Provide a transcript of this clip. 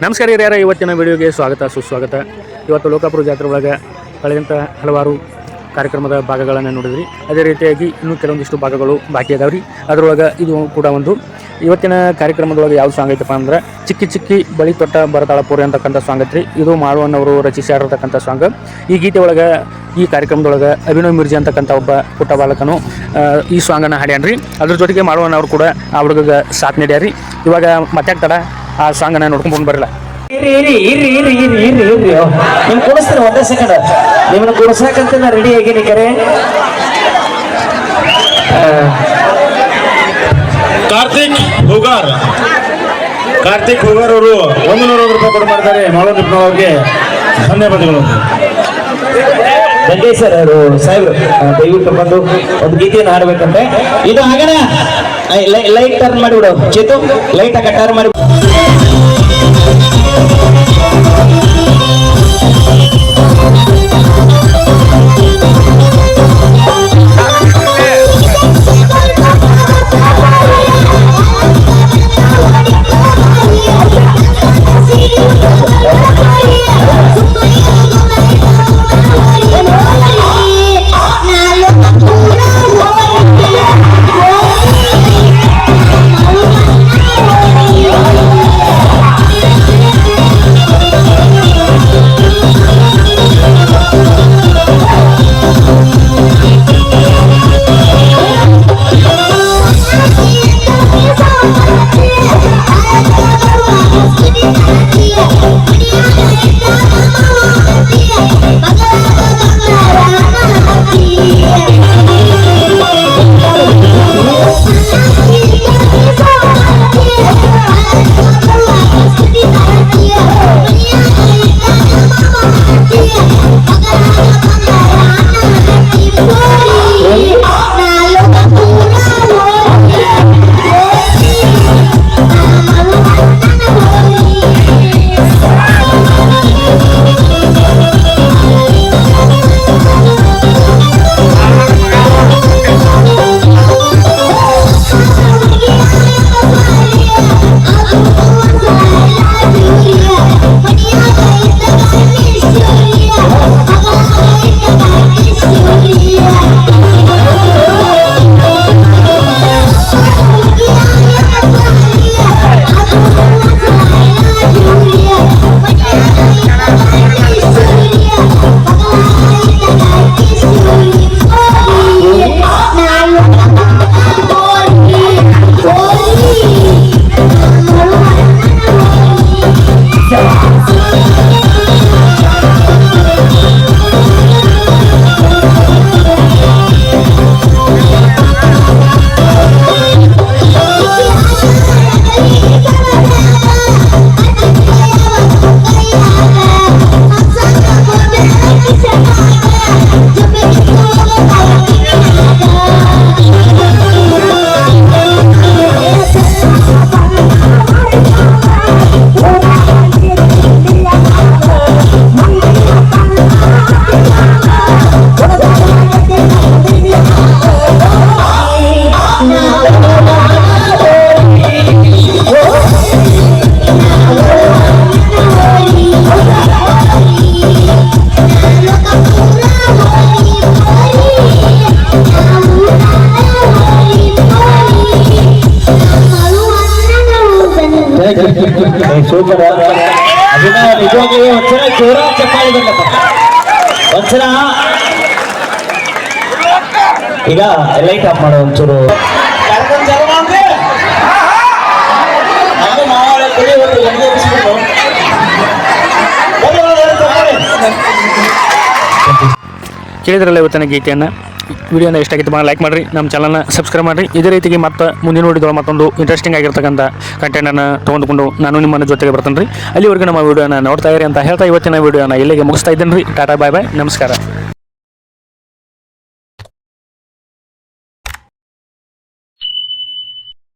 ನಮಸ್ಕಾರ ಹಿರಿಯರ, ಇವತ್ತಿನ ವಿಡಿಯೋಗೆ ಸ್ವಾಗತ ಸುಸ್ವಾಗತ. ಇವತ್ತು ಲೋಕಾಪುರ ಜಾತ್ರೆ ಒಳಗೆ ಕಳೆದಂಥ ಹಲವಾರು ಕಾರ್ಯಕ್ರಮದ ಭಾಗಗಳನ್ನು ನೋಡಿದ್ರಿ. ಅದೇ ರೀತಿಯಾಗಿ ಇನ್ನೂ ಕೆಲವೊಂದಿಷ್ಟು ಭಾಗಗಳು ಬಾಕಿ ಅದಾವ್ರಿ. ಅದರೊಳಗೆ ಇದು ಕೂಡ ಒಂದು. ಇವತ್ತಿನ ಕಾರ್ಯಕ್ರಮದೊಳಗೆ ಯಾವ ಸಾಂಗ್ ಐತಪ್ಪ ಅಂದ್ರೆ ಚಿಕ್ಕಿ ಚಿಕ್ಕಿ ಬಳಿ ತೊಟ್ಟ ಬರತಾಳ ಪೂರ್ಯ ಅಂತಕ್ಕಂಥ ಸಾಂಗ್ ಐತ್ರಿ. ಇದು ಮಾಳುವಣ್ಣವರು ರಚಿಸಿರ್ತಕ್ಕಂಥ ಸಾಂಗ್. ಈ ಗೀತೆ ಒಳಗೆ ಈ ಕಾರ್ಯಕ್ರಮದೊಳಗೆ ಅಭಿನವ್ ಮಿರ್ಜಿ ಅಂತಕ್ಕಂಥ ಒಬ್ಬ ಪುಟ್ಟ ಬಾಲಕನು ಈ ಸಾಂಗನ್ನು ಹಾಡ್ಯಾನ್ರಿ. ಅದ್ರ ಜೊತೆಗೆ ಮಾಳುವಣ್ಣವ್ರು ಕೂಡ ಆ ಹುಡುಗಗೆ ಸಾಥ್ ನೀಡ್ಯಾರಿ. ಇವಾಗ ಮತ್ತೆ ತಡ ಆ ಸಾಂಗನ್ನು ನೋಡ್ಕೊಂಡು ಬರಲ್ಲ. ನಿಮ್ ಕೊಡಿಸ್ತೀನಿ ಒಂದೇ ಸೆಕೆಂಡ್. ನಿಮ್ಮನ್ನ ಕೊಡಿಸಾಕಂತ ನಾ ರೆಡಿ ಆಗೀನಿ. ಕರೆ ಕಾರ್ತಿಕ್ ಹುಗಾರ್ ಅವರು 140 ರೂಪಾಯಿ ಕೊಟ್ಟು ಮಾಡ್ತಾರೆ. ಮಾಳೋದಿಪ್ನವ್ರಿಗೆ ಧನ್ಯವಾದಗಳು. ದಂಡೇಶ್ ಸರ್ ಅವರು ಸಾಹೇಬ್ರು ದಯವಿಟ್ಟು ಬಂದು ಒಂದು ಗೀತೆಯನ್ನು ಹಾಡಬೇಕಂತೆ. ಇದು ಹಾಗಣ ಲೈಟ್ ಟರ್ನ್ ಮಾಡಿಬಿಡು ಚೇತು, ಲೈಟ್ ಆಗ ಟರ್ನ್ ಮಾಡಿ. ಸೂಪರ್. ಅದನ್ನ ನಿಜವಾಗಿ ಒಂದ್ಸಲ ಜೋರ ಚಪ್ಪಾಳಿ ಬರ್ಲಪ್ಪ ಒಂದ್ಸಲ. ಈಗ ಲೈಟ್ ಆಫ್ ಮಾಡೋ ಒಂಚೂರು. ಕೇಳಿದ್ರಲ್ಲ ಇವತ್ತಿನ ಗೀತೆಯನ್ನು. ವಿಡಿಯೋನ ಇಷ್ಟ ಆಗಿತ್ತು ಲೈಕ್ ಮಾಡಿರಿ, ನಮ್ಮ ಚಾನಲ್ನ ಸಬ್ಸ್ಕ್ರೈಬ್ ಮಾಡಿರಿ. ಇದೇ ರೀತಿಗೆ ಮತ್ತೆ ಮುಂದಿನ ವಿಡಿಯೋದೊಳಗೆ ಮತ್ತೊಂದು ಇಂಟ್ರೆಸ್ಟಿಂಗ್ ಆಗಿರ್ತಕ್ಕಂಥ ಕಂಟೆಂಟನ್ನು ತೊಗೊಂಡುಕೊಂಡು ನಾನು ನಿಮ್ಮನ್ನ ಜೊತೆಗೆ ಬರ್ತೀನಿ ರೀ. ಅಲ್ಲಿವರೆಗೂ ನಮ್ಮ ವಿಡಿಯೋನ ನೋಡ್ತಾ ಇರಿ ಅಂತ ಹೇಳ್ತಾ ಇವತ್ತಿನ ವಿಡಿಯೋನ ಇಲ್ಲಿಗೆ ಮುಗಿಸ್ತಾ ಇದ್ದೀನಿ ರೀ. ಟಾಟಾ ಬಾಯ್ ಬಾಯ್, ನಮಸ್ಕಾರ.